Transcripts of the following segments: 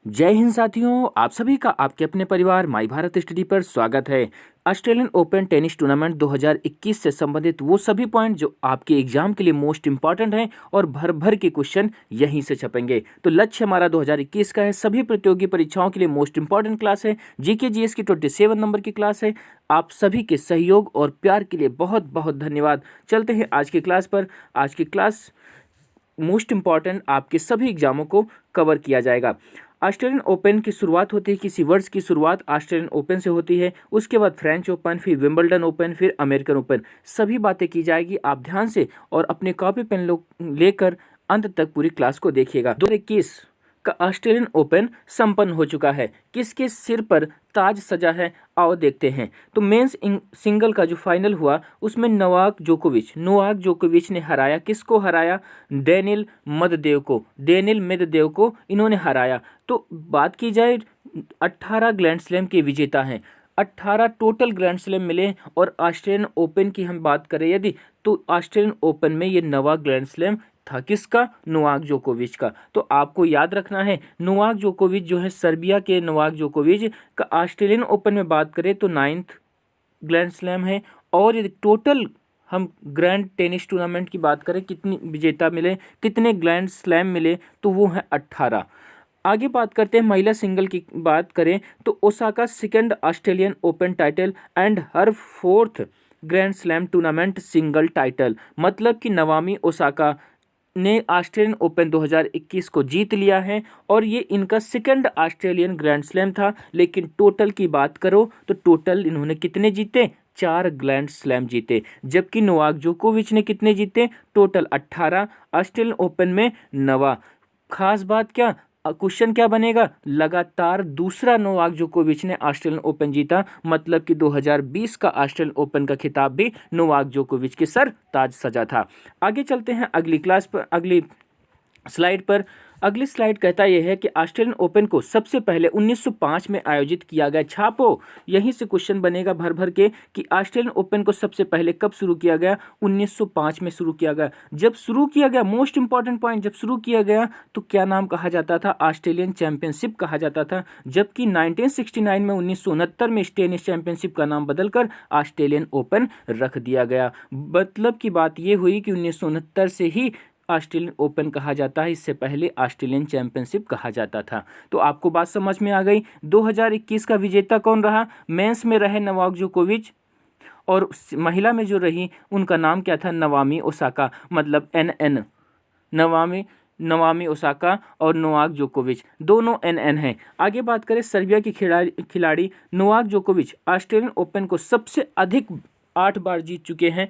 जय हिंद साथियों, आप सभी का आपके अपने परिवार माई भारत स्टडी पर स्वागत है। ऑस्ट्रेलियन ओपन टेनिस टूर्नामेंट 2021 से संबंधित वो सभी पॉइंट जो आपके एग्जाम के लिए मोस्ट इंपॉर्टेंट हैं और भर भर के क्वेश्चन यहीं से छपेंगे। तो लक्ष्य हमारा 2021 का है, सभी प्रतियोगी परीक्षाओं के लिए मोस्ट इंपॉर्टेंट क्लास है। जीके जीएस की 27 नंबर की क्लास है। आप सभी के सहयोग और प्यार के लिए बहुत बहुत धन्यवाद। चलते हैं आज की क्लास पर। आज की क्लास मोस्ट इंपॉर्टेंट आपके सभी एग्जामों को कवर किया जाएगा। ऑस्ट्रेलियन ओपन की शुरुआत होती है, किसी वर्ष की शुरुआत ऑस्ट्रेलियन ओपन से होती है। उसके बाद फ्रेंच ओपन, फिर विंबलडन ओपन, फिर अमेरिकन ओपन। सभी बातें की जाएगी, आप ध्यान से और अपने कॉपी पेन लेकर अंत तक पूरी क्लास को देखिएगा। 2021 का ऑस्ट्रेलियन ओपन संपन्न हो चुका है। किसके सिर पर ताज सजा है, आओ देखते हैं। तो मेंस सिंगल का जो फाइनल हुआ उसमें नोवाक जोकोविच ने हराया। किसको हराया? डेनियल मेदवेदेव को इन्होंने हराया। तो बात की जाए 18 ग्रैंड स्लैम के विजेता हैं, 18 टोटल ग्रैंड स्लैम मिले। और ऑस्ट्रेलियन ओपन की हम बात करें यदि, तो ऑस्ट्रेलियन ओपन में ये नवा ग्रैंड स्लैम था। किसका? नोवाक जोकोविच का। तो आपको याद रखना है, नोवाक जोकोविच जो है सर्बिया के नोवाक जोकोविच का ऑस्ट्रेलियन ओपन में बात करें तो 9th ग्रैंड स्लैम है। और यदि टोटल हम ग्रैंड टेनिस टूर्नामेंट की बात करें, कितने विजेता मिले, कितने ग्रैंड स्लैम मिले, तो वो है 18। आगे बात करते हैं महिला सिंगल की बात करें तो Osaka second Australian open title and her 4th grand slam tournament single title. मतलब कि नवामी ओसाका ने ऑस्ट्रेलियन ओपन 2021 को जीत लिया है और ये इनका सेकंड ऑस्ट्रेलियन ग्रैंड स्लैम था। लेकिन टोटल की बात करो तो टोटल इन्होंने कितने जीते? 4 ग्रैंड स्लैम जीते। जबकि नोवाक जोकोविच ने कितने जीते? टोटल 18, ऑस्ट्रेलियन ओपन में 9। खास बात क्या, क्वेश्चन क्या बनेगा? लगातार दूसरा नोवाक जोकोविच ने ऑस्ट्रेलियन ओपन जीता। मतलब कि 2020 का ऑस्ट्रेलियन ओपन का खिताब भी नोवाक जोकोविच के सर ताज सजा था। आगे चलते हैं अगली क्लास पर, अगली स्लाइड पर। अगली स्लाइड कहता यह है कि ऑस्ट्रेलियन ओपन को सबसे पहले 1905 में आयोजित किया गया। छापो, यहीं से क्वेश्चन बनेगा भर भर के कि ऑस्ट्रेलियन ओपन को सबसे पहले कब शुरू किया गया? 1905 में शुरू किया गया। जब शुरू किया गया, मोस्ट इंपॉर्टेंट पॉइंट, जब शुरू किया गया तो क्या नाम कहा जाता था? ऑस्ट्रेलियन चैंपियनशिप कहा जाता था। जबकि 1969 में 1969 में टेनिस चैंपियनशिप का नाम बदलकर ऑस्ट्रेलियन ओपन रख दिया गया। मतलब की बात यह हुई कि 1969 से ही ऑस्ट्रेलियन ओपन कहा जाता है, इससे पहले ऑस्ट्रेलियन चैंपियनशिप कहा जाता था। तो आपको बात समझ में आ गई। 2021 का विजेता कौन रहा? मेंस में रहे नोवाक जोकोविच और महिला में जो रही उनका नाम क्या था? नवामी ओसाका। मतलब NN, नवामी ओसाका और नोवाक जोकोविच, दोनों NN हैं। आगे बात करें सर्बिया की खिलाड़ी नोवाक जोकोविच ऑस्ट्रेलियन ओपन को सबसे अधिक 8 बार जीत चुके हैं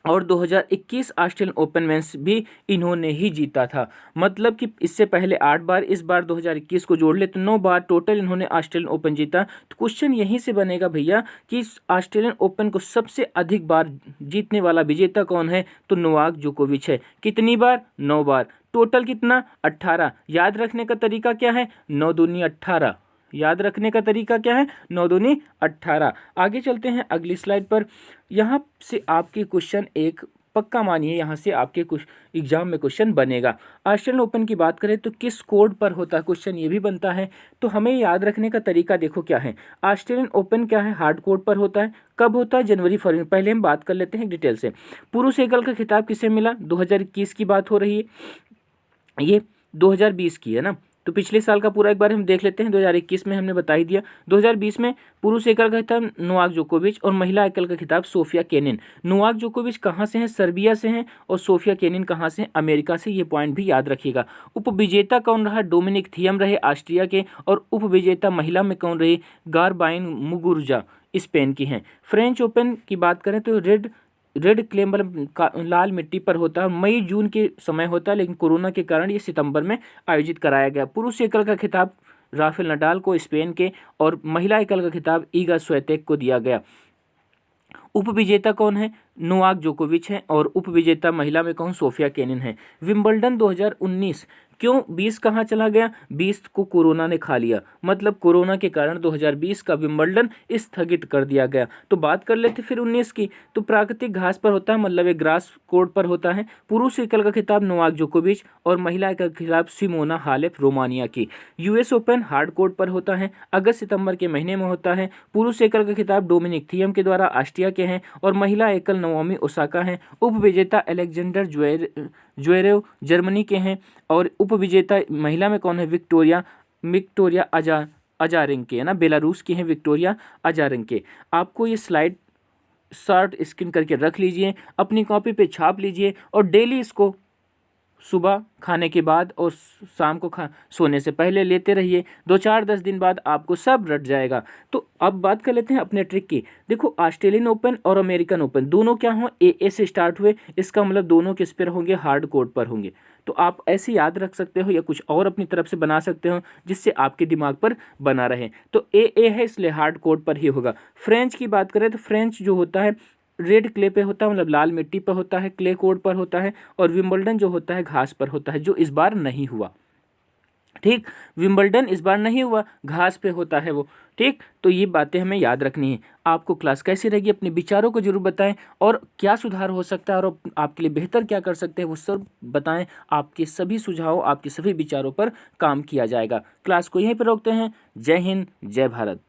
और 2021 ऑस्ट्रेलियन ओपन मेंस भी इन्होंने ही जीता था। मतलब कि इससे पहले 8 बार, इस बार 2021 को जोड़ ले तो 9 बार टोटल इन्होंने ऑस्ट्रेलियन ओपन जीता। तो क्वेश्चन यहीं से बनेगा भैया कि ऑस्ट्रेलियन ओपन को सबसे अधिक बार जीतने वाला विजेता कौन है? तो नोवाक जोकोविच है। कितनी बार? 9 बार। टोटल कितना? 18। याद रखने का तरीका क्या है? 9 दूनी 18। याद रखने का तरीका क्या है? 9 दूनी 18। आगे चलते हैं अगली स्लाइड पर। यहाँ से आपके क्वेश्चन एक पक्का मानिए, यहाँ से आपके कुछ एग्जाम में क्वेश्चन बनेगा। ऑस्ट्रेलियन ओपन की बात करें तो किस कोड पर होता है? क्वेश्चन ये भी बनता है। तो हमें याद रखने का तरीका देखो क्या है। ऑस्ट्रेलियन ओपन क्या है? हार्ड कोड पर होता है। कब होता है? जनवरी फरवरी। पहले हम बात कर लेते हैं डिटेल से। पुरुष एकल का खिताब किसे मिला? 2021 की बात हो रही है, ये 2020 की है ना। तो पिछले साल का पूरा एक बार हम देख लेते हैं। 2021 में हमने बता ही दिया। 2020 में पुरुष एकल का खिताब नोवाक जोकोविच और महिला एकल का खिताब सोफिया केनिन। नोवाक जोकोविच कहाँ से हैं? सर्बिया से हैं। और सोफिया केनिन कहाँ से हैं? अमेरिका से। ये पॉइंट भी याद रखिएगा। उपविजेता कौन रहा? डोमिनिक थियम रहे ऑस्ट्रिया के। और उपविजेता महिला में कौन रही? गारबाइन मुगुरुजा स्पेन की हैं। फ्रेंच ओपन की बात करें तो रेड क्ले मतलब लाल मिट्टी पर होता है। मई जून के समय होता है, लेकिन कोरोना के कारण ये सितंबर में आयोजित कराया गया। पुरुष एकल का खिताब राफेल नडाल को स्पेन के और महिला एकल का खिताब ईगा स्विएटेक को दिया गया। उपविजेता कौन है? नोवाक जोकोविच है। और उपविजेता महिला में कौन? सोफिया केनिन है। विंबलडन 2019 क्यों 20 कहाँ चला गया? 20 को कोरोना ने खा लिया, मतलब कोरोना के कारण 2020 का विंबलडन स्थगित कर दिया गया। तो बात कर लेते फिर 19 की। तो प्राकृतिक घास पर होता है, मतलब एक ग्रास कोर्ट पर होता है। पुरुष एकल का खिताब नोवाक जोकोविच और महिला एकल का खिताब सिमोना हालेप रोमानिया की। यूएस ओपन हार्ड कोर्ट पर होता है, अगस्त सितंबर के महीने में होता है। पुरुष एकल का खिताब डोमिनिक थियम के द्वारा ऑस्ट्रिया के हैं और महिला एकल नवोमी ओसाका हैं। उपविजेता अलेक्जेंडर ज्वेरेव जर्मनी के हैं और उपविजेता महिला में कौन है? विक्टोरिया विक्टोरिया अजारेंके है ना, बेलारूस की हैं विक्टोरिया अजारेंके। आपको ये स्लाइड शॉर्ट स्क्रीन करके रख लीजिए, अपनी कॉपी पे छाप लीजिए और डेली इसको सुबह खाने के बाद और शाम को सोने से पहले लेते रहिए। 2-4-10 दिन बाद आपको सब रट जाएगा। तो अब बात कर लेते हैं अपने ट्रिक की। देखो, ऑस्ट्रेलियन ओपन और अमेरिकन ओपन दोनों क्या हो, ए से स्टार्ट हुए, इसका मतलब दोनों किस पर होंगे? हार्ड कोर्ट पर होंगे। तो आप ऐसे याद रख सकते हो या कुछ और अपनी तरफ से बना सकते हो जिससे आपके दिमाग पर बना रहे। तो ए है इसलिए हार्ड कोर्ट पर ही होगा। फ्रेंच की बात करें तो फ्रेंच जो होता है रेड क्ले पे होता है, मतलब लाल मिट्टी पर होता है, क्ले कोर्ट पर होता है। और विंबलडन जो होता है घास पर होता है, जो इस बार नहीं हुआ। ठीक, विंबलडन इस बार नहीं हुआ, घास पे होता है वो। ठीक, तो ये बातें हमें याद रखनी है। आपको क्लास कैसी रहेगी अपने विचारों को जरूर बताएं और क्या सुधार हो सकता है और आपके लिए बेहतर क्या कर सकते हैं वो सब बताएं। आपके सभी सुझाव, आपके सभी विचारों पर काम किया जाएगा। क्लास को यहीं पर रोकते हैं। जय हिंद, जय भारत।